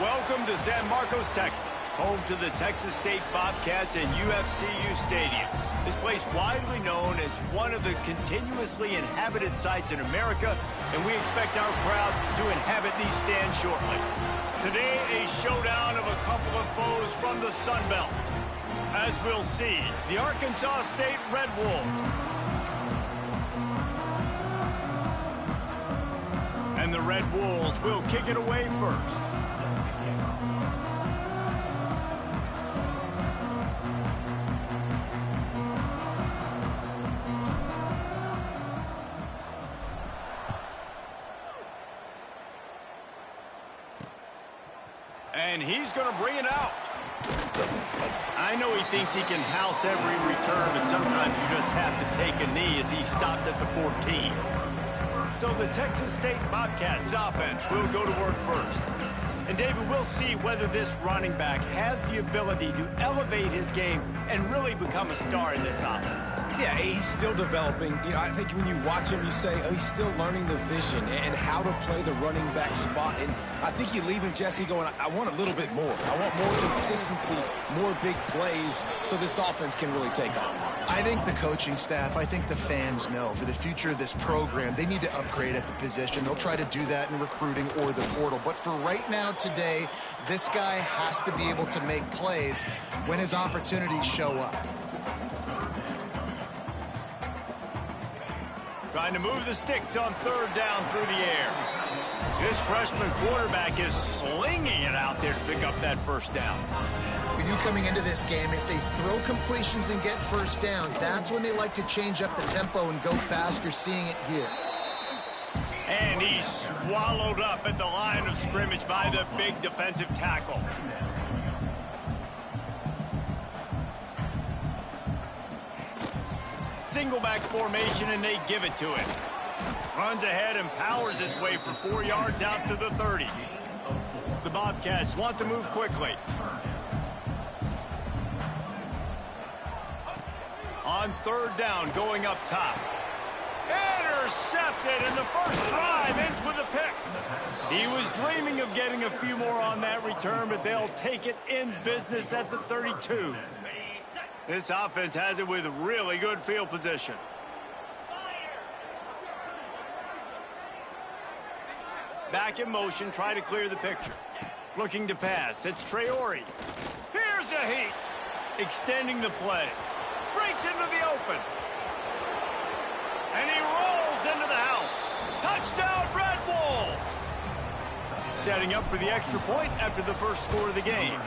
Welcome to San Marcos, Texas, home to the Texas State Bobcats and UFCU Stadium. This place widely known as one of the continuously inhabited sites in America, and we expect our crowd to inhabit these stands shortly. Today, a showdown of a couple of foes from the Sun Belt. As we'll see, the Arkansas State Red Wolves and the Red Wolves will kick it away first. And he's going to bring it out. I know he thinks he can house every return, but sometimes you just have to take a knee as he stopped at the 14. So the Texas State Bobcats offense will go to work first. And David, we'll see whether this running back has the ability to elevate his game and really become a star in this offense. Yeah, he's still developing. You know, I think when you watch him, you say, oh, he's still learning the vision and how to play the running back spot. And I think you leave him, Jesse, going, I want a little bit more. I want more consistency, more big plays, so this offense can really take off. I think the coaching staff, I think the fans know for the future of this program, they need to upgrade at the position. They'll try to do that in recruiting or the portal. But for right now, today, this guy has to be able to make plays when his opportunities show up. Trying to move the sticks on third down through the air. This freshman quarterback is slinging it out there to pick up that first down. With you coming into this game, if they throw completions and get first downs, that's when they like to change up the tempo and go fast. You're seeing it here. And he's swallowed up at the line of scrimmage by the big defensive tackle. Single back formation, and they give it to him. Runs ahead and powers his way for 4 yards out to the 30. The Bobcats want to move quickly. On third down, going up top. Intercepted, and the first drive ends with a pick. He was dreaming of getting a few more on that return, but they'll take it in business at the 32. This offense has it with really good field position. Back in motion, try to clear the picture. Looking to pass, it's Traore. Here's a heat. Extending the play. Breaks into the open. And he rolls into the house. Touchdown, Red Wolves! Setting up for the extra point after the first score of the game.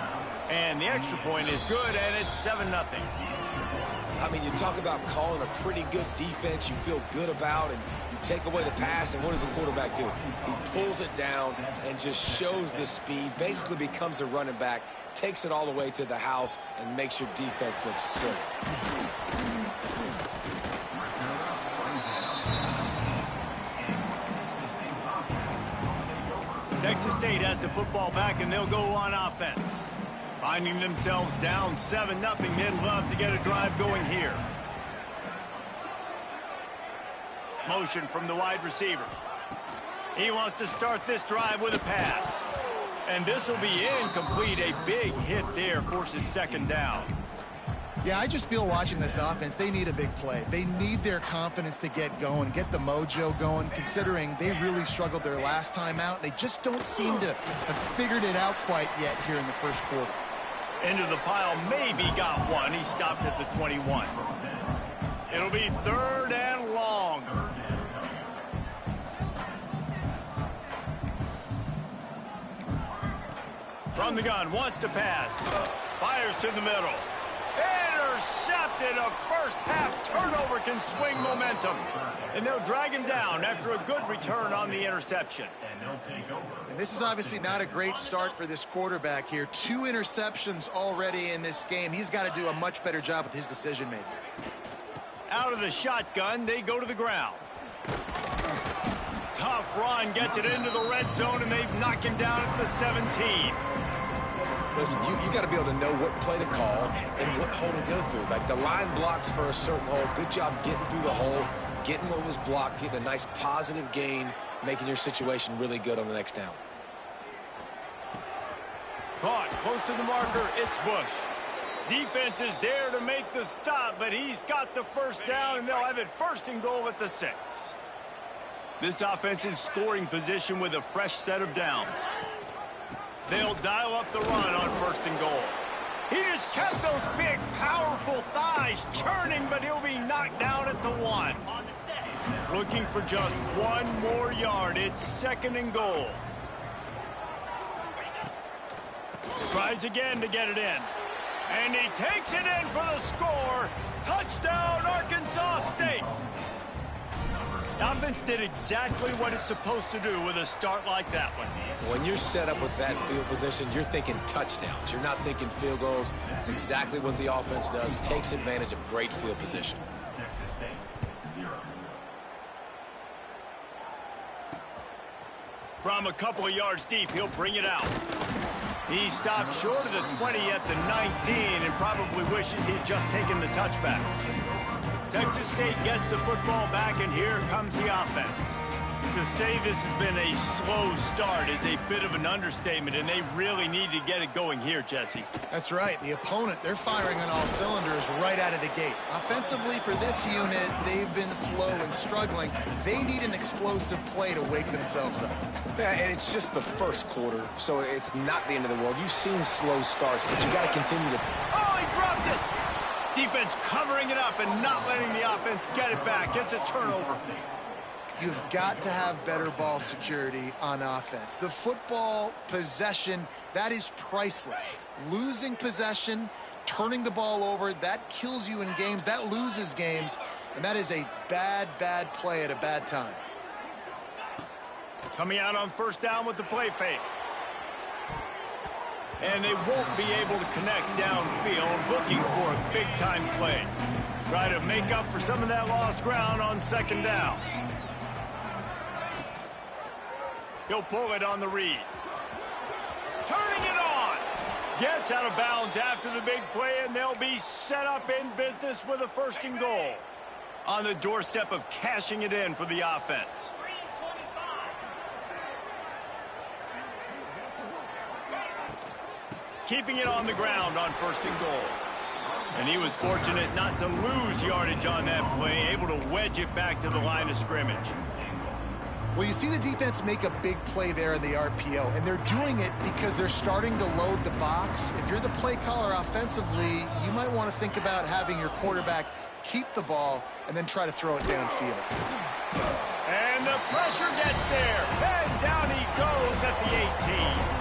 And the extra point is good, and it's 7-0. I mean, you talk about calling a pretty good defense you feel good about, and you take away the pass, and what does the quarterback do? He pulls it down and just shows the speed, basically becomes a running back, takes it all the way to the house, and makes your defense look silly. Texas State has the football back, and they'll go on offense. Finding themselves down 7-0, they'd love to get a drive going here. Motion from the wide receiver. He wants to start this drive with a pass. And this will be incomplete. A big hit there forces second down. Yeah, I just feel watching this offense, they need a big play. They need their confidence to get going, get the mojo going, considering they really struggled their last time out. They just don't seem to have figured it out quite yet here in the first quarter. Into the pile, maybe got one. He stopped at the 21. It'll be third and long. From the gun, wants to pass. Fires to the middle. Intercepted. A first half turnover can swing momentum. And they'll drag him down after a good return on the interception. And this is obviously not a great start for this quarterback here. 2 interceptions already in this game. He's got to do a much better job with his decision-making. Out of the shotgun, they go to the ground. Tough run, gets it into the red zone, and they knock him down at the 17. Listen, you got to be able to know what play to call and what hole to go through. Like the line blocks for a certain hole. Good job getting through the hole, getting what was blocked, getting a nice positive gain, making your situation really good on the next down. Caught close to the marker. It's Bush. Defense is there to make the stop, but he's got the first down, and they'll have it 1st and goal at the 6. This offense in scoring position with a fresh set of downs. They'll dial up the run on 1st and goal. He just kept those big, powerful thighs churning, but he'll be knocked down at the 1. Looking for just 1 more yard. It's 2nd and goal. Tries again to get it in. And he takes it in for the score. Touchdown, Arkansas State. The offense did exactly what it's supposed to do with a start like that one. When you're set up with that field position, you're thinking touchdowns. You're not thinking field goals. It's exactly what the offense does. Takes advantage of great field position. From a couple of yards deep, he'll bring it out. He stopped short of the 20 at the 19 and probably wishes he'd just taken the touchback. Texas State gets the football back, and here comes the offense. To say this has been a slow start is a bit of an understatement, and they really need to get it going here, Jesse. That's right. The opponent, they're firing on all cylinders right out of the gate. Offensively, for this unit, they've been slow and struggling. They need an explosive play to wake themselves up. Yeah, and it's just the 1st quarter, so it's not the end of the world. You've seen slow starts, but you got to continue to... Oh, he dropped it! Defense covering it up and not letting the offense get it back. It's a turnover. You've got to have better ball security on offense. The football possession, that is priceless. Losing possession, turning the ball over, that kills you in games, that loses games, and that is a bad, bad play at a bad time. Coming out on 1st down with the play fake. And they won't be able to connect downfield, looking for a big-time play. Try to make up for some of that lost ground on 2nd down. He'll pull it on the read. Turning it on. Gets out of bounds after the big play, and they'll be set up in business with a 1st and goal. On the doorstep of cashing it in for the offense. Keeping it on the ground on 1st and goal. And he was fortunate not to lose yardage on that play, able to wedge it back to the line of scrimmage. Well, you see the defense make a big play there in the RPO, and they're doing it because they're starting to load the box. If you're the play caller offensively, you might want to think about having your quarterback keep the ball and then try to throw it downfield. And the pressure gets there, and down he goes at the 18.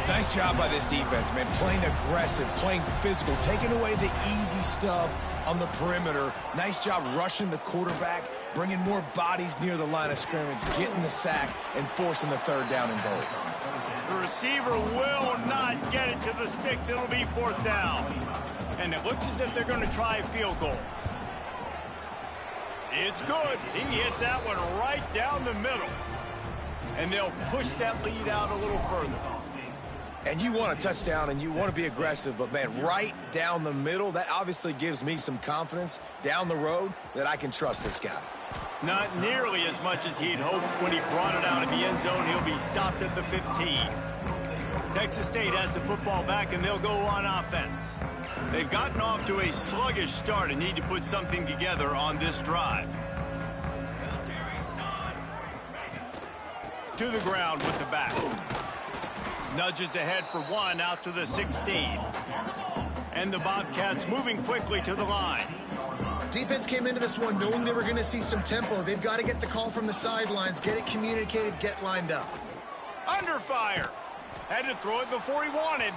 Nice job by this defense, man. Playing aggressive, playing physical, taking away the easy stuff on the perimeter. Nice job rushing the quarterback, bringing more bodies near the line of scrimmage, getting the sack, and forcing the 3rd down and goal. The receiver will not get it to the sticks. It'll be 4th down. And it looks as if they're going to try a field goal. It's good. He hit that one right down the middle. And they'll push that lead out a little further. And you want a touchdown, and you want to be aggressive, but, man, right down the middle, that obviously gives me some confidence down the road that I can trust this guy. Not nearly as much as he'd hoped when he brought it out of the end zone. He'll be stopped at the 15. Texas State has the football back, and they'll go on offense. They've gotten off to a sluggish start and need to put something together on this drive. To the ground with the back. Nudges ahead for 1 out to the 16. And the Bobcats moving quickly to the line. Defense came into this one knowing they were going to see some tempo. They've got to get the call from the sidelines, get it communicated, get lined up. Under fire. Had to throw it before he wanted.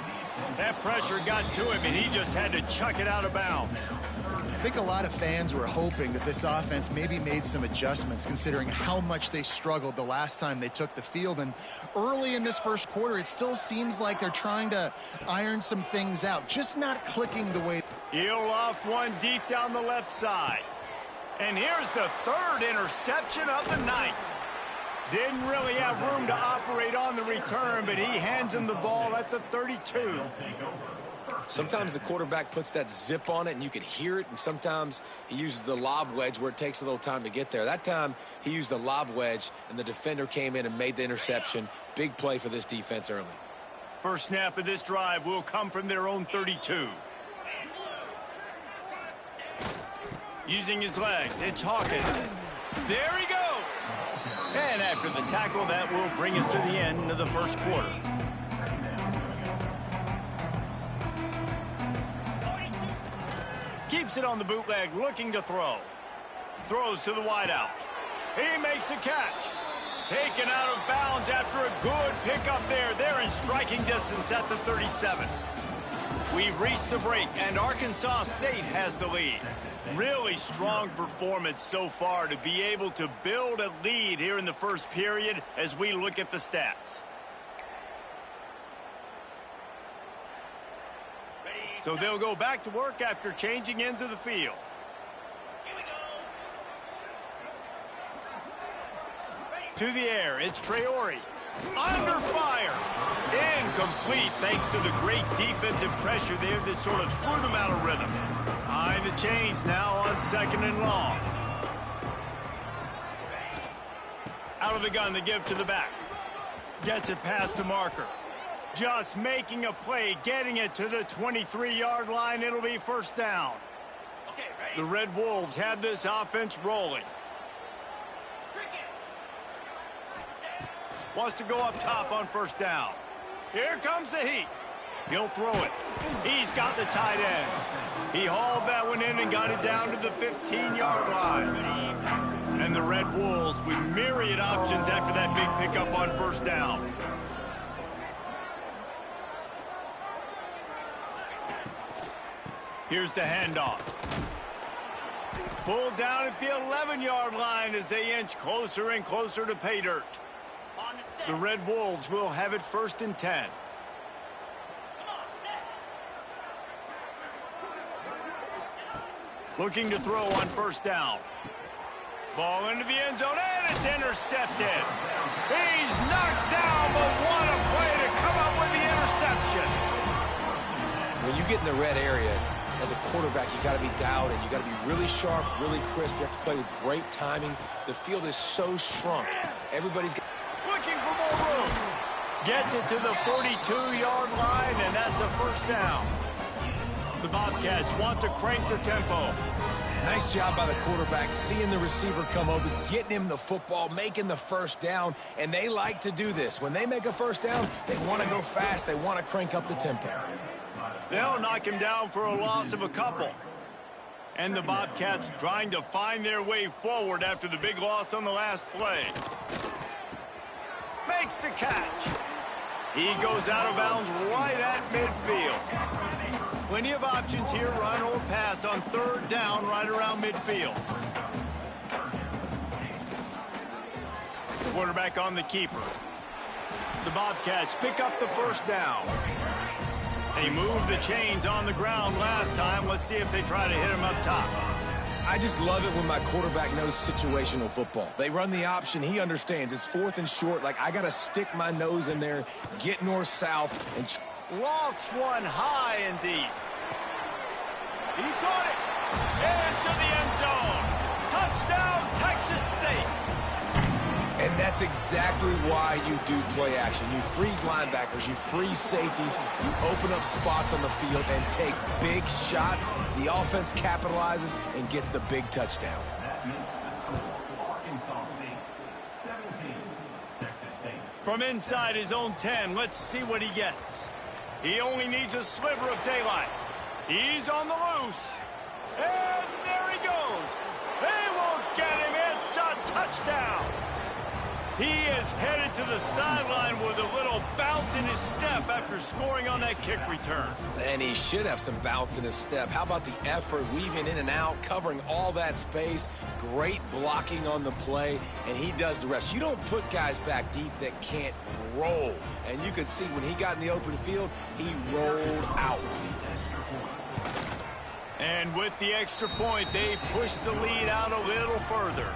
That pressure got to him, and he just had to chuck it out of bounds. I think a lot of fans were hoping that this offense maybe made some adjustments considering how much they struggled the last time they took the field. And early in this 1st quarter, it still seems like they're trying to iron some things out, just not clicking the way. He'll loft one deep down the left side. And here's the 3rd interception of the night. Didn't really have room to operate on the return, but he hands him the ball at the 32. Sometimes the quarterback puts that zip on it and you can hear it, and sometimes he uses the lob wedge where it takes a little time to get there. That time he used the lob wedge and the defender came in and made the interception. Big play for this defense early. First snap of this drive will come from their own 32. Using his legs, it's Hawkins. There he goes! And after the tackle, that will bring us to the end of the first quarter. Keeps it on the bootleg, looking to throw. Throws to the wideout. He makes a catch. Taken out of bounds after a good pickup there. They're in striking distance at the 37. We've reached the break, and Arkansas State has the lead. Really strong performance so far to be able to build a lead here in the first period as we look at the stats. So they'll go back to work after changing into the field. To the air, it's Traore. Under fire. Incomplete thanks to the great defensive pressure there that sort of threw them out of rhythm. Behind the chains now on second and long. Out of the gun to give to the back. Gets it past the marker. Just making a play, getting it to the 23-yard line. It'll be first down. The Red Wolves have this offense rolling. Wants to go up top on first down. Here comes the heat. He'll throw it. He's got the tight end. He hauled that one in and got it down to the 15-yard line. And the Red Wolves with myriad options after that big pickup on first down. Here's the handoff. Pulled down at the 11-yard line as they inch closer and closer to pay dirt. The Red Wolves will have it first and 10. Looking to throw on first down. Ball into the end zone, and it's intercepted. He's knocked down, but what a play to come up with the interception. When you get in the red area, as a quarterback, you got to be dialed in. You got to be really sharp, really crisp. You have to play with great timing. The field is so shrunk. Everybody's looking for more room. Gets it to the 42-yard line, and that's a first down. The Bobcats want to crank the tempo. Nice job by the quarterback, seeing the receiver come over, getting him the football, making the first down, and they like to do this. When they make a first down, they want to go fast. They want to crank up the tempo. They'll knock him down for a loss of a couple. And the Bobcats trying to find their way forward after the big loss on the last play. Makes the catch. He goes out of bounds right at midfield. Plenty of options here, run or pass on third down right around midfield. Quarterback on the keeper. The Bobcats pick up the first down. They moved the chains on the ground last time. Let's see if they try to hit him up top. I just love it when my quarterback knows situational football. They run the option. He understands. It's fourth and short. Like, I got to stick my nose in there, get north-south, and lofts one high and deep. He caught it. Into the end zone. Touchdown, Texas State. And that's exactly why you do play action. You freeze linebackers, you freeze safeties, you open up spots on the field and take big shots. The offense capitalizes and gets the big touchdown. From inside his own 10, let's see what he gets. He only needs a sliver of daylight. He's on the loose. And there he goes. They won't get him. It's a touchdown. He is headed to the sideline with a little bounce in his step after scoring on that kick return. And he should have some bounce in his step. How about the effort, weaving in and out, covering all that space, great blocking on the play, and he does the rest. You don't put guys back deep that can't roll. And you could see when he got in the open field, he rolled out. And with the extra point, they push the lead out a little further.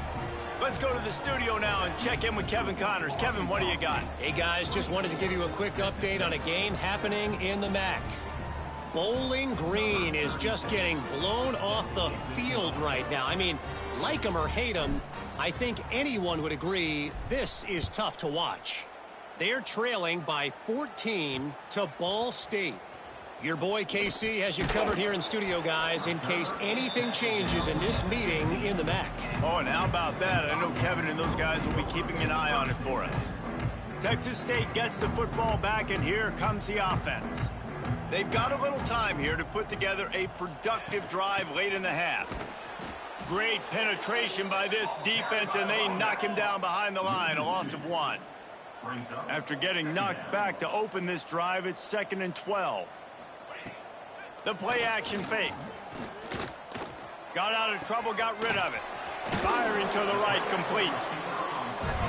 Let's go to the studio now and check in with Kevin Connors. Kevin, what do you got? Hey, guys, just wanted to give you a quick update on a game happening in the MAC. Bowling Green is just getting blown off the field right now. I mean, like them or hate them, I think anyone would agree this is tough to watch. They're trailing by 14 to Ball State. Your boy KC has you covered here in studio, guys, in case anything changes in this meeting in the MAC. Oh, and how about that? I know Kevin and those guys will be keeping an eye on it for us. Texas State gets the football back, and here comes the offense. They've got a little time here to put together a productive drive late in the half. Great penetration by this defense, and they knock him down behind the line, a loss of 1. After getting knocked back to open this drive, it's 2nd and 12. The play action fake. Got out of trouble, got rid of it. Firing to the right, complete.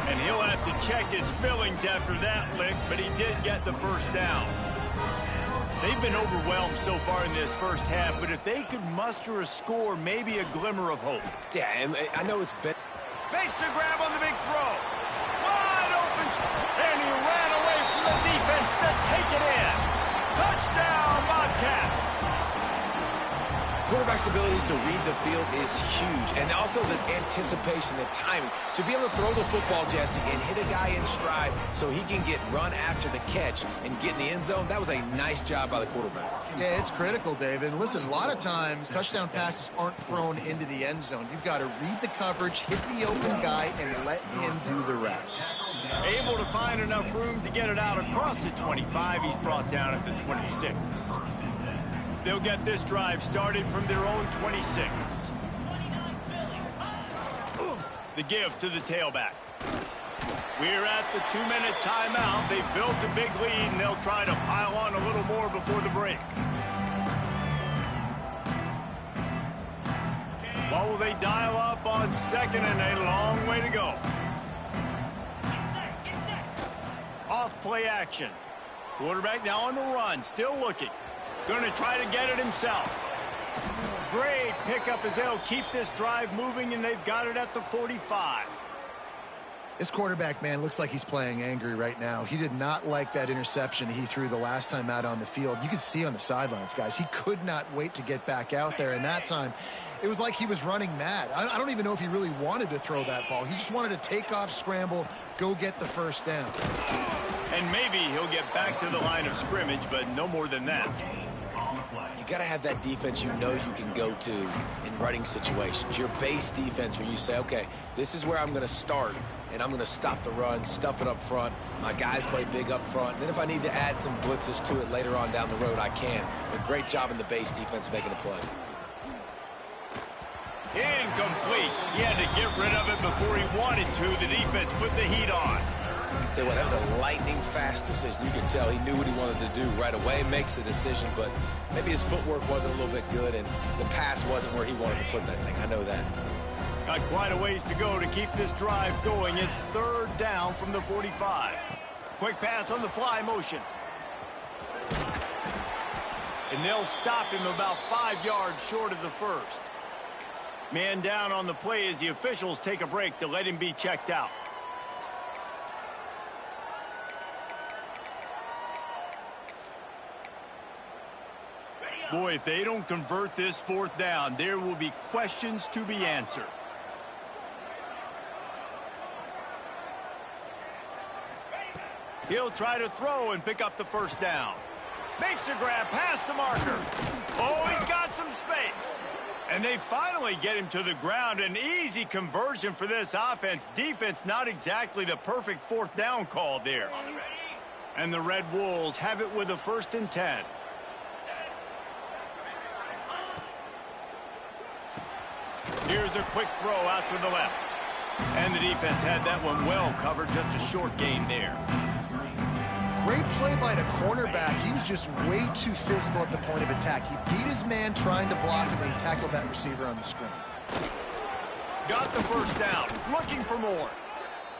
And he'll have to check his fillings after that lick, but he did get the first down. They've been overwhelmed so far in this first half, but if they could muster a score, maybe a glimmer of hope. Yeah, and I know it's been... Makes the grab on the big throw. Wide open, and he ran away from the defense to take it in. Touchdown, Bobcats. Quarterback's abilities to read the field is huge, and also the anticipation, the timing. To be able to throw the football, Jesse, and hit a guy in stride so he can get run after the catch and get in the end zone, that was a nice job by the quarterback. Yeah, it's critical, David. And listen, a lot of times touchdown passes aren't thrown into the end zone. You've got to read the coverage, hit the open guy, and let him do the rest. Able to find enough room to get it out across the 25. He's brought down at the 26. They'll get this drive started from their own 26. The give to the tailback. We're at the 2-minute timeout. They've built a big lead, and they'll try to pile on a little more before the break. What will they dial up on 2nd and a long way to go? Off play action. Quarterback now on the run, still looking. Going to try to get it himself. Great pickup as they'll keep this drive moving, and they've got it at the 45. This quarterback, man, looks like he's playing angry right now. He did not like that interception he threw the last time out on the field. You could see on the sidelines, guys, he could not wait to get back out there. And that time, it was like he was running mad. I don't even know if he really wanted to throw that ball. He just wanted to take off, scramble, go get the first down. And maybe he'll get back to the line of scrimmage, but no more than that. You got to have that defense you know you can go to in running situations. Your base defense where you say, okay, this is where I'm going to start, and I'm going to stop the run, stuff it up front. My guys play big up front. And then if I need to add some blitzes to it later on down the road, I can. A great job in the base defense making a play. Incomplete. He had to get rid of it before he wanted to. The defense put the heat on. Tell you what, that was a lightning-fast decision. You can tell he knew what he wanted to do right away, makes the decision, but maybe his footwork wasn't a little bit good, and the pass wasn't where he wanted to put that thing. I know that. Got quite a ways to go to keep this drive going. It's 3rd down from the 45. Quick pass on the fly motion. And they'll stop him about 5 yards short of the first. Man down on the play as the officials take a break to let him be checked out. Boy, if they don't convert this 4th down, there will be questions to be answered. He'll try to throw and pick up the first down. Makes a grab past the marker. Oh, he's got some space. And they finally get him to the ground. An easy conversion for this offense. Defense not exactly the perfect 4th down call there. And the Red Wolves have it with a 1st and 10. Here's a quick throw out to the left. And the defense had that one well covered. Just a short gain there. Great play by the cornerback. He was just way too physical at the point of attack. He beat his man trying to block him, and he tackled that receiver on the screen. Got the first down. Looking for more.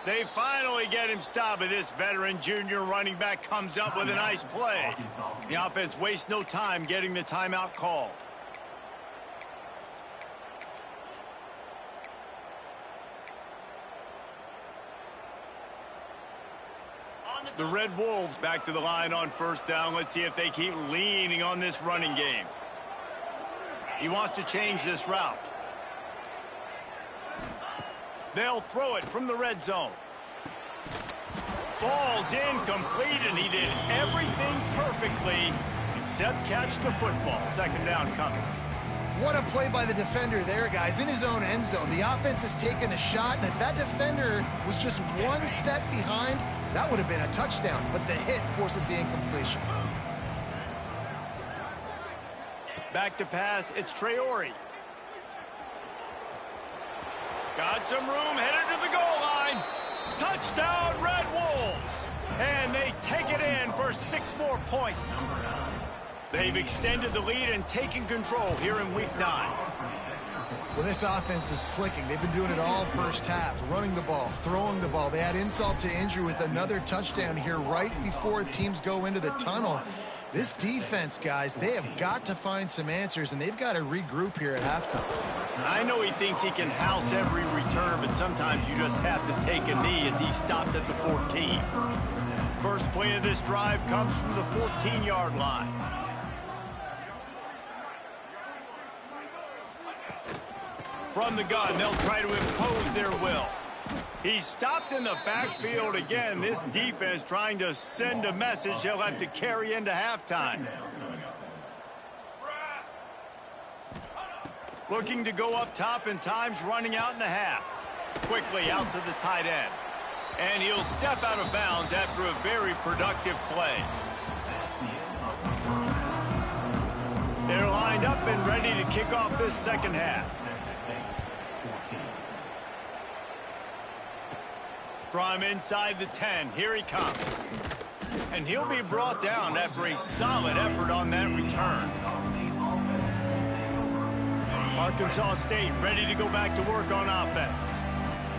They finally get him stopped, but this veteran junior running back comes up with a nice play. The offense wastes no time getting the timeout called. The Red Wolves back to the line on 1st down. Let's see if they keep leaning on this running game. He wants to change this route. They'll throw it from the red zone. falls incomplete, and he did everything perfectly except catch the football. Second down coming. What a play by the defender there, guys, in his own end zone. The offense has taken a shot, and if that defender was just one step behind, that would have been a touchdown, but the hit forces the incompletion. Back to pass, it's Traore. Got some room, headed to the goal line. Touchdown, Red Wolves! And they take it in for 6 more points. They've extended the lead and taken control here in Week 9. Well, this offense is clicking. They've been doing it all first half, running the ball, throwing the ball. They add insult to injury with another touchdown here right before teams go into the tunnel. This defense, guys, they have got to find some answers, and they've got to regroup here at halftime. I know he thinks he can house every return, but sometimes you just have to take a knee as he stopped at the 14. First play of this drive comes from the 14-yard line. From the gun, they'll try to impose their will. He's stopped in the backfield again. This defense trying to send a message he'll have to carry into halftime. Looking to go up top, and time's running out in the half. Quickly out to the tight end. And he'll step out of bounds after a very productive play. They're lined up and ready to kick off this second half. From inside the 10, here he comes. And he'll be brought down after a solid effort on that return. Arkansas State ready to go back to work on offense.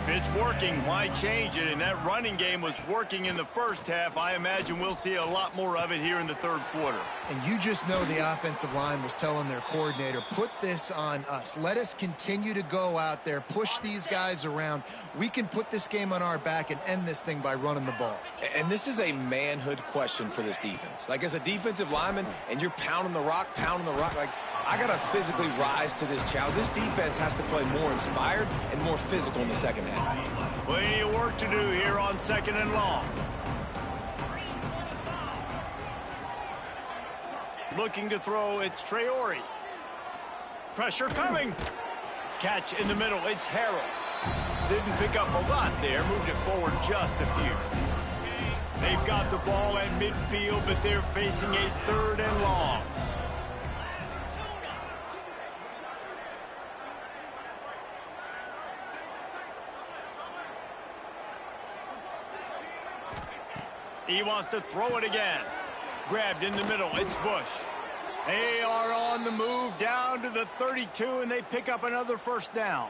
If it's working, why change it? And that running game was working in the first half. I imagine we'll see a lot more of it here in the third quarter. And you just know the offensive line was telling their coordinator, put this on us. Let us continue to go out there, push these guys around. We can put this game on our back and end this thing by running the ball. And this is a manhood question for this defense. Like, as a defensive lineman, and you're pounding the rock, like, I got to physically rise to this challenge. This defense has to play more inspired and more physical in the second half. Plenty of work to do here on second and long. Looking to throw, it's Traore. Pressure coming. Catch in the middle, it's Harrell. Didn't pick up a lot there, moved it forward just a few. They've got the ball at midfield, but they're facing a third and long. He wants to throw it again. Grabbed in the middle, it's Bush. They are on the move down to the 32, and they pick up another first down.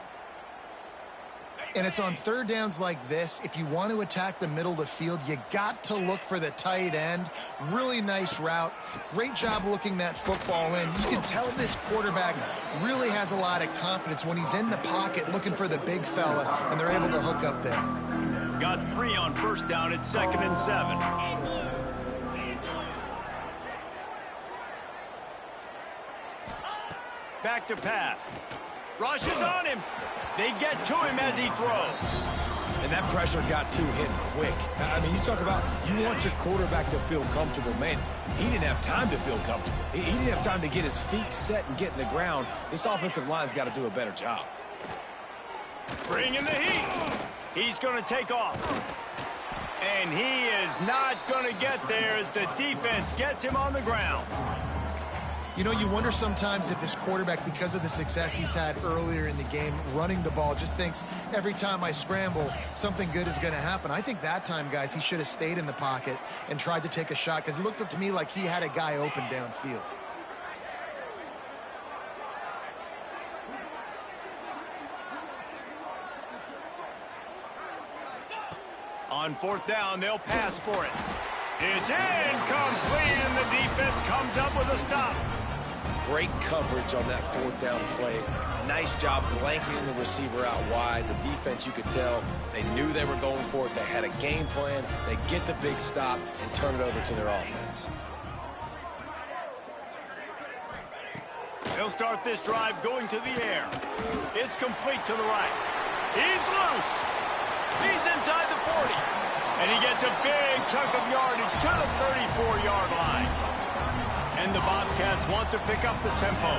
And it's on third downs like this. If you want to attack the middle of the field, you got to look for the tight end. Really nice route. Great job looking that football in. You can tell this quarterback really has a lot of confidence when he's in the pocket looking for the big fella, and they're able to hook up there. Got 3 on first down at 2nd and 7. Back to pass. Rush is on him. They get to him as he throws. And that pressure got to him quick. I mean, you talk about you want your quarterback to feel comfortable. Man, he didn't have time to feel comfortable. He didn't have time to get his feet set and get in the ground. This offensive line's got to do a better job. Bring in the heat. He's going to take off. And he is not going to get there as the defense gets him on the ground. You know, you wonder sometimes if this quarterback, because of the success he's had earlier in the game, running the ball, just thinks every time I scramble, something good is going to happen. I think that time, guys, he should have stayed in the pocket and tried to take a shot, because it looked to me like he had a guy open downfield. On fourth down, they'll pass for it. It's incomplete, and the defense comes up with a stop. Great coverage on that fourth down play. Nice job blanketing the receiver out wide. The defense, you could tell, they knew they were going for it. They had a game plan. They get the big stop and turn it over to their offense. They'll start this drive going to the air. It's complete to the right. He's loose. He's inside the 40. And he gets a big chunk of yardage to the 34-yard line. And the Bobcats want to pick up the tempo.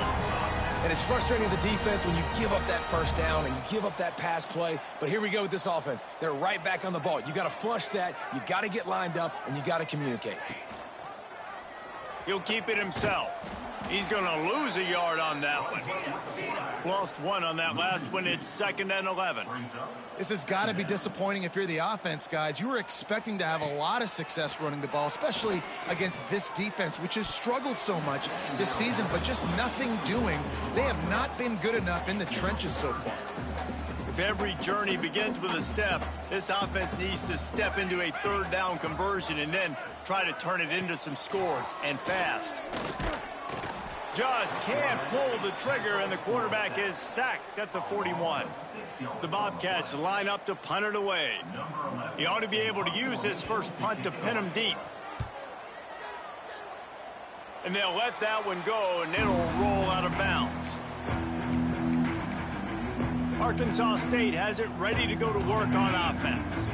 And it's frustrating as a defense when you give up that first down and you give up that pass play. But here we go with this offense. They're right back on the ball. You got to flush that. You got to get lined up, and you got to communicate. He'll keep it himself. He's going to lose a yard on that one. Lost one on that last one. It's 2nd and 11. This has got to be disappointing if you're the offense, guys. You were expecting to have a lot of success running the ball, especially against this defense, which has struggled so much this season, but just nothing doing. They have not been good enough in the trenches so far. If every journey begins with a step, this offense needs to step into a 3rd down conversion and then try to turn it into some scores, and fast. Just can't pull the trigger, and the quarterback is sacked at the 41. The Bobcats line up to punt it away. He ought to be able to use his first punt to pin him deep. And they'll let that one go, and it'll roll out of bounds. Arkansas State has it ready to go to work on offense.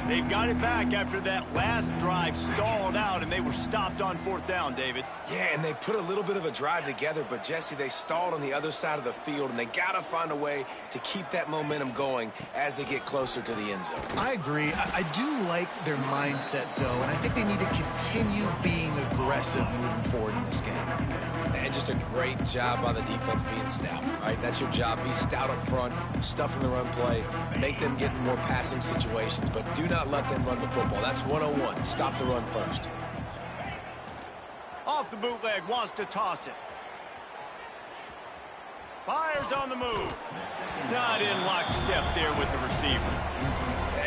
They've got it back after that last drive stalled out, and they were stopped on 4th down, David. Yeah, and they put a little bit of a drive together, but, Jesse, they stalled on the other side of the field, and they got to find a way to keep that momentum going as they get closer to the end zone. I agree. I do like their mindset, though, and I think they need to continue being aggressive moving forward in this game. And just a great job by the defense being stout, right? That's your job. Be stout up front, stuff in the run play, make them get in more passing situations, but do not let them run the football. That's 101. Stop the run first. Off the bootleg, wants to toss it. Fires on the move. Not in lockstep there with the receiver.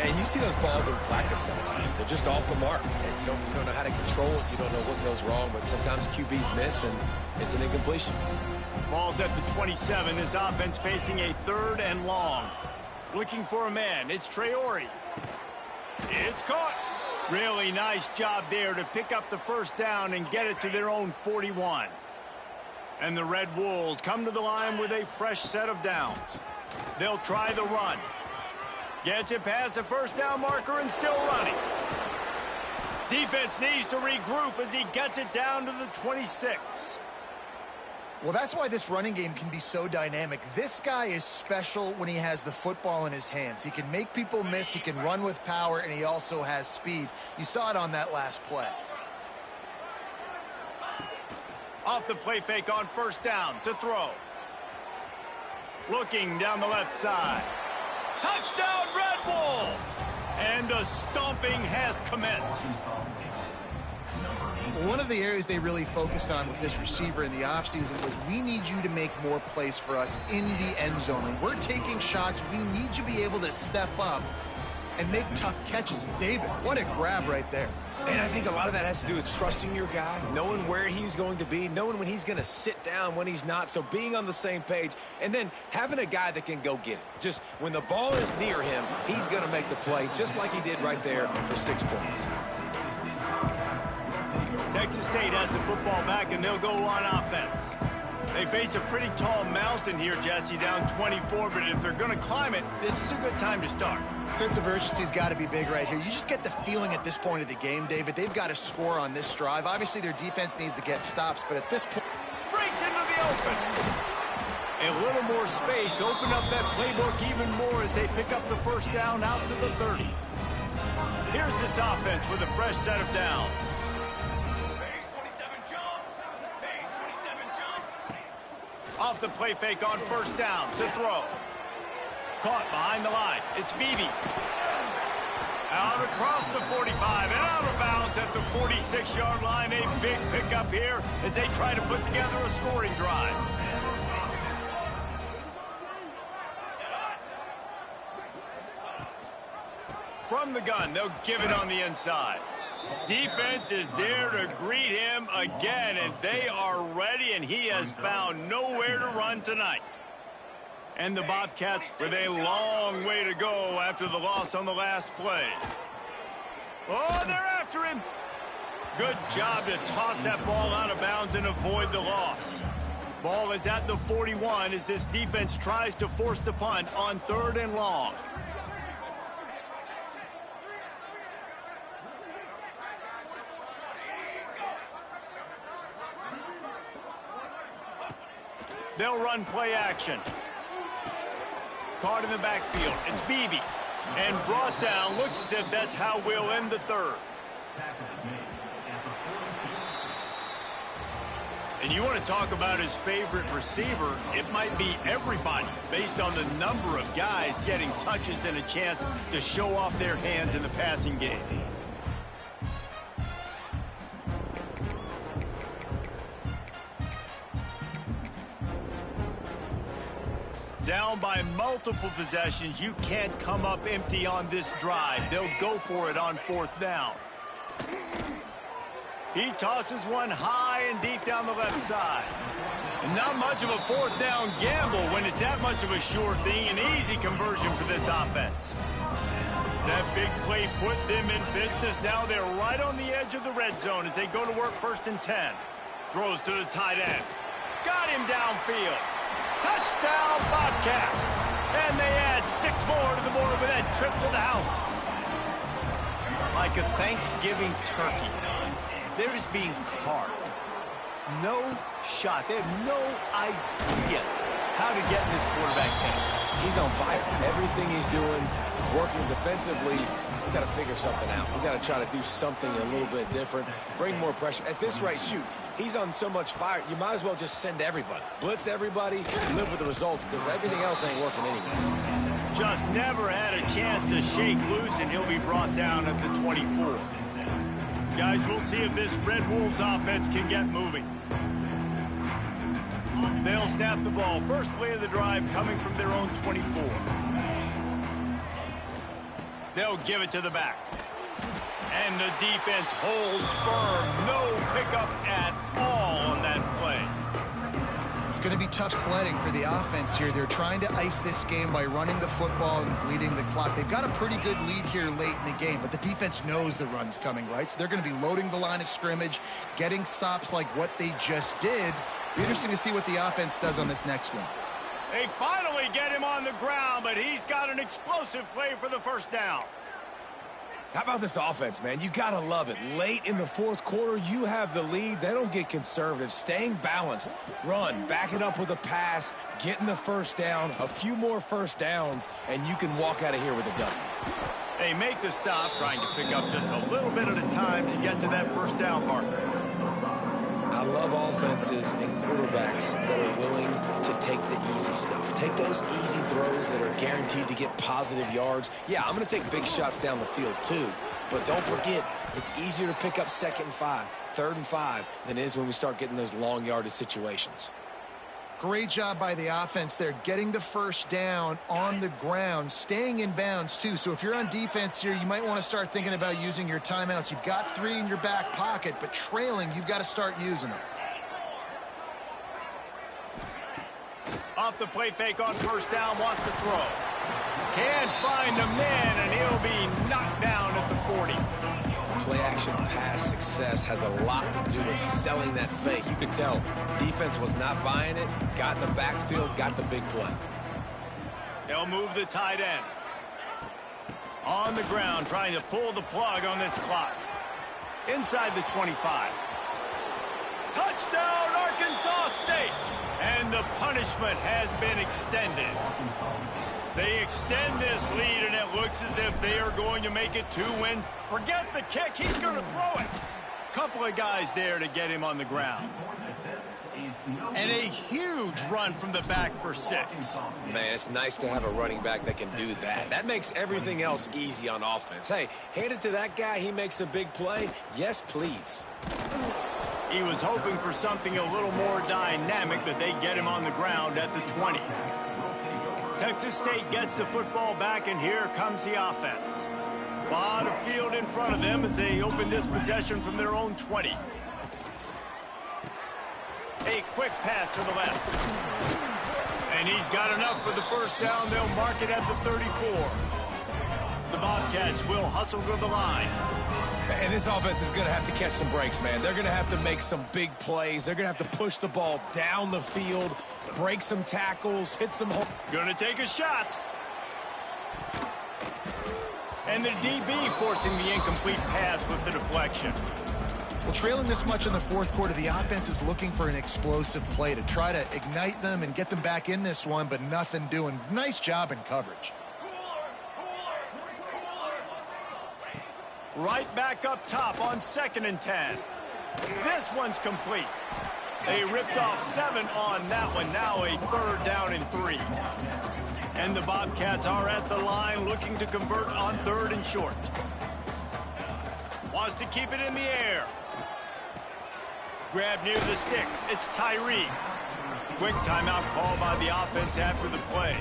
And you see those balls in practice sometimes. They're just off the mark. And you don't know how to control it. You don't know what goes wrong, but sometimes QBs miss, and it's an incompletion. Ball's at the 27. This offense facing a 3rd and long. Looking for a man. It's Traore. It's caught. Really nice job there to pick up the first down and get it to their own 41. And the Red Wolves come to the line with a fresh set of downs. They'll try the run. Gets it past the first down marker and still running. Defense needs to regroup as he gets it down to the 26. Well, that's why this running game can be so dynamic. This guy is special when he has the football in his hands. He can make people miss, he can run with power, and he also has speed. You saw it on that last play. Off the play fake on 1st down to throw. Looking down the left side. Touchdown, Red Wolves! And the stomping has commenced. One of the areas they really focused on with this receiver in the offseason was, we need you to make more plays for us in the end zone. When we're taking shots, we need you to be able to step up and make tough catches. And David, what a grab right there. And I think a lot of that has to do with trusting your guy, knowing where he's going to be, knowing when he's going to sit down, when he's not, so being on the same page, and then having a guy that can go get it. Just when the ball is near him, he's going to make the play, just like he did right there for 6 points. Texas State has the football back, and they'll go on offense. They face a pretty tall mountain here, Jesse, down 24, but if they're going to climb it, this is a good time to start. Sense of urgency's got to be big right here. You just get the feeling at this point of the game, David, they've got to score on this drive. Obviously, their defense needs to get stops, but at this point... Breaks into the open. A little more space. Open up that playbook even more as they pick up the first down out to the 30. Here's this offense with a fresh set of downs. Off the play fake on 1st down to throw. Caught behind the line. It's Beebe. Out across the 45 and out of bounds at the 46-yard line. A big pickup here as they try to put together a scoring drive. From the gun, they'll give it on the inside. Defense is there to greet him again, and they are ready, and he has found nowhere to run tonight. And the Bobcats with a long way to go after the loss on the last play. Oh, they're after him. Good job to toss that ball out of bounds and avoid the loss. Ball is at the 41 as this defense tries to force the punt on 3rd and long. They'll run play action. Caught in the backfield. It's Beebe. And brought down. Looks as if that's how we'll end the third. And you want to talk about his favorite receiver, it might be everybody, based on the number of guys getting touches and a chance to show off their hands in the passing game. Down by multiple possessions, you can't come up empty on this drive. They'll go for it on fourth down. He tosses one high and deep down the left side. And not much of a fourth down gamble when it's that much of a sure thing. An easy conversion for this offense. That big play put them in business. Now they're right on the edge of the red zone as they go to work 1st and 10. Throws to the tight end. Got him downfield. Touchdown, Bobcats. And they add 6 more to the board with that trip to the house. Like a Thanksgiving turkey. They're just being carved. No shot. They have no idea how to get in this quarterback's head. He's on fire. Everything he's doing is working defensively. We've got to figure something out. We've got to try to do something a little bit different. Bring more pressure. At this rate, shoot, he's on so much fire, you might as well just send everybody. Blitz everybody, live with the results, because everything else ain't working anyways. Just never had a chance to shake loose, and he'll be brought down at the 24. Guys, we'll see if this Red Wolves offense can get moving. They'll snap the ball. First play of the drive coming from their own 24. They'll give it to the back. And the defense holds firm. No pickup at all on that play. It's going to be tough sledding for the offense here. They're trying to ice this game by running the football and bleeding the clock. They've got a pretty good lead here late in the game, but the defense knows the run's coming, right? So they're going to be loading the line of scrimmage, getting stops like what they just did. Be interesting to see what the offense does on this next one. They finally get him on the ground, but he's got an explosive play for the first down. How about this offense, man? You got to love it. Late in the fourth quarter, you have the lead. They don't get conservative. Staying balanced. Run. Back it up with a pass. Getting the first down. A few more first downs, and you can walk out of here with a W. They make the stop, trying to pick up just a little bit at a time to get to that first down marker. I love offenses and quarterbacks that are willing to take the easy stuff. Take those easy throws that are guaranteed to get positive yards. Yeah, I'm going to take big shots down the field too, but don't forget, it's easier to pick up 2nd and 5, 3rd and 5 than it is when we start getting those long yardage situations. Great job by the offense there, getting the first down on the ground, staying in bounds too. So if you're on defense here, you might want to start thinking about using your timeouts. You've got 3 in your back pocket, but trailing, you've got to start using them. Off the play fake on first down, wants to throw. Can't find the man, and he'll be knocked down at the 40. Play-action pass success has a lot to do with selling that fake. You could tell defense was not buying it, got in the backfield, got the big play. They'll move the tight end. On the ground, trying to pull the plug on this clock. Inside the 25. Touchdown, Arkansas State! And the punishment has been extended. They extend this lead, and it looks as if they are going to make it 2 wins. Forget the kick. He's going to throw it. Couple of guys there to get him on the ground. And a huge run from the back for 6. Man, it's nice to have a running back that can do that. That makes everything else easy on offense. Hey, hand it to that guy. He makes a big play. Yes, please. He was hoping for something a little more dynamic, but they get him on the ground at the 20. Texas State gets the football back, and here comes the offense. A lot of field in front of them as they open this possession from their own 20. A quick pass to the left. And he's got enough for the first down. They'll mark it at the 34. The Bobcats will hustle to the line. And this offense is going to have to catch some breaks, man. They're going to have to make some big plays. They're going to have to push the ball down the field, break some tackles, hit some holes. Gonna take a shot. And the DB forcing the incomplete pass with the deflection. Well, trailing this much in the fourth quarter, the offense is looking for an explosive play to try to ignite them and get them back in this one, but nothing doing. Nice job in coverage. Right back up top on 2nd and 10. This one's complete. They ripped off 7 on that one. Now a 3rd down and 3. And the Bobcats are at the line looking to convert on 3rd and short. Wants to keep it in the air. Grab near the sticks. It's Tyree. Quick timeout call by the offense after the play.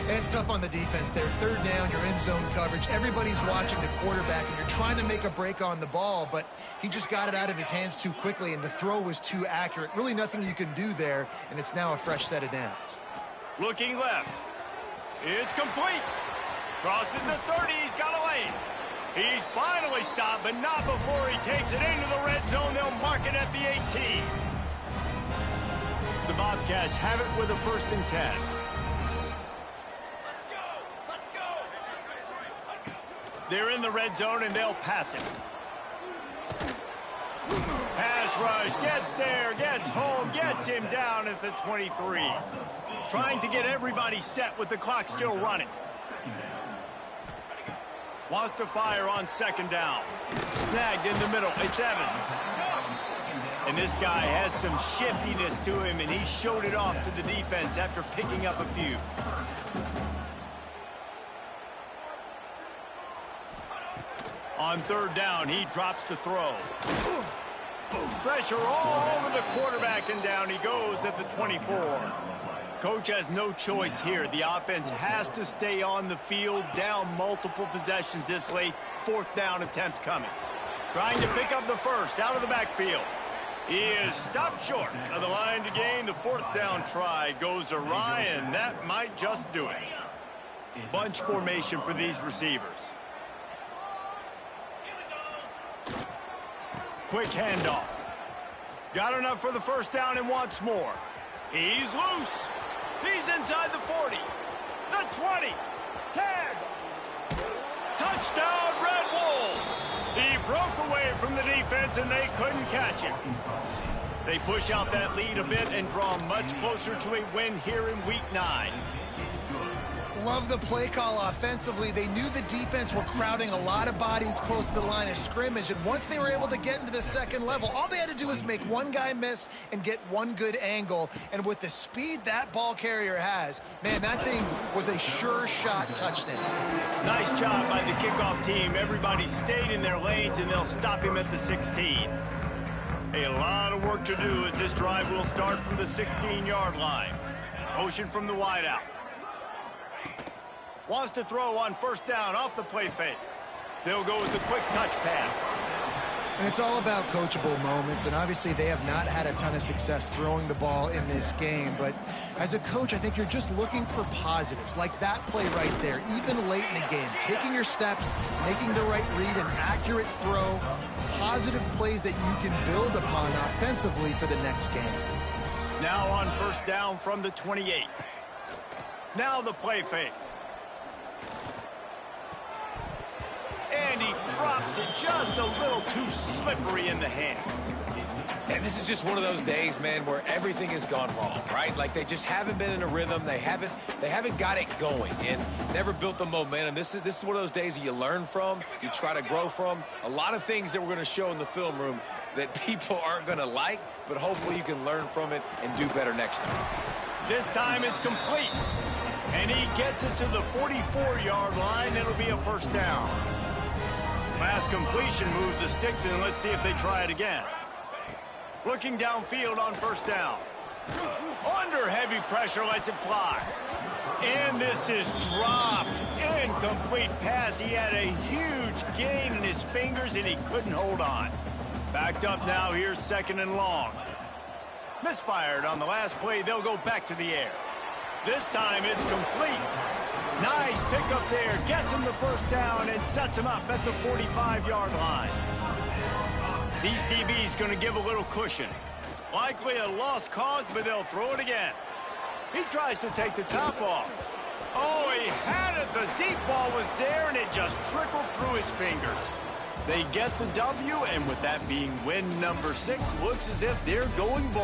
It's tough on the defense there. 3rd down, you're in zone coverage. Everybody's watching the quarterback, and you're trying to make a break on the ball, but he just got it out of his hands too quickly, and the throw was too accurate. Really nothing you can do there, and it's now a fresh set of downs. Looking left. It's complete. Crosses the 30. He's got a lane. He's finally stopped, but not before he takes it into the red zone. They'll mark it at the 18. The Bobcats have it with a 1st and 10. They're in the red zone, and they'll pass it. Pass rush, gets there, gets home, gets him down at the 23. Trying to get everybody set with the clock still running. Wants to fire on 2nd down. Snagged in the middle. It's Evans. And this guy has some shiftiness to him, and he showed it off to the defense after picking up a few. On 3rd down, he drops to throw. Pressure all over the quarterback, and down he goes at the 24. Coach has no choice here. The offense has to stay on the field, down multiple possessions this late. 4th down attempt coming. Trying to pick up the 1st out of the backfield. He is stopped short of the line to gain. The 4th down try goes awry, and that might just do it. Bunch formation for these receivers. Quick handoff. Got enough for the 1st down and wants more. He's loose. He's inside the 40. The 20. Tag. Touchdown, Red Wolves. He broke away from the defense, and they couldn't catch him. They push out that lead a bit and draw much closer to a win here in Week 9. Love the play call offensively. They knew the defense were crowding a lot of bodies close to the line of scrimmage, and once they were able to get into the 2nd level, all they had to do was make one guy miss and get one good angle. And with the speed that ball carrier has, man, that thing was a sure shot touchdown. Nice job by the kickoff team. Everybody stayed in their lanes, and they'll stop him at the 16. A lot of work to do as this drive will start from the 16-yard line. Motion from the wideout. Wants to throw on 1st down off the play fake. They'll go with the quick touch pass. And it's all about coachable moments, and obviously they have not had a ton of success throwing the ball in this game, but as a coach, I think you're just looking for positives, like that play right there, even late in the game, taking your steps, making the right read, an accurate throw, positive plays that you can build upon offensively for the next game. Now on 1st down from the 28. Now the play fake. And he drops it just a little too slippery in the hands. And this is just one of those days, man, where everything has gone wrong, right? Like they just haven't been in a rhythm. They haven't got it going and never built the momentum. This is one of those days that you learn from, you try to grow from. A lot of things that we're going to show in the film room that people aren't going to like, but hopefully you can learn from it and do better next time. This time it's complete. And he gets it to the 44-yard line. It'll be a 1st down. Last completion moved the sticks in. Let's see if they try it again. Looking downfield on 1st down. Under heavy pressure, lets it fly. And this is dropped. Incomplete pass. He had a huge gain in his fingers, and he couldn't hold on. Backed up now. Here's 2nd and long. Misfired on the last play. They'll go back to the air. This time it's complete. Nice pickup there. Gets him the 1st down and sets him up at the 45-yard line. These DBs going to give a little cushion. Likely a lost cause, but they'll throw it again. He tries to take the top off. Oh, he had it. The deep ball was there, and it just trickled through his fingers. They get the W, and with that being win number 6, looks as if they're going bowling.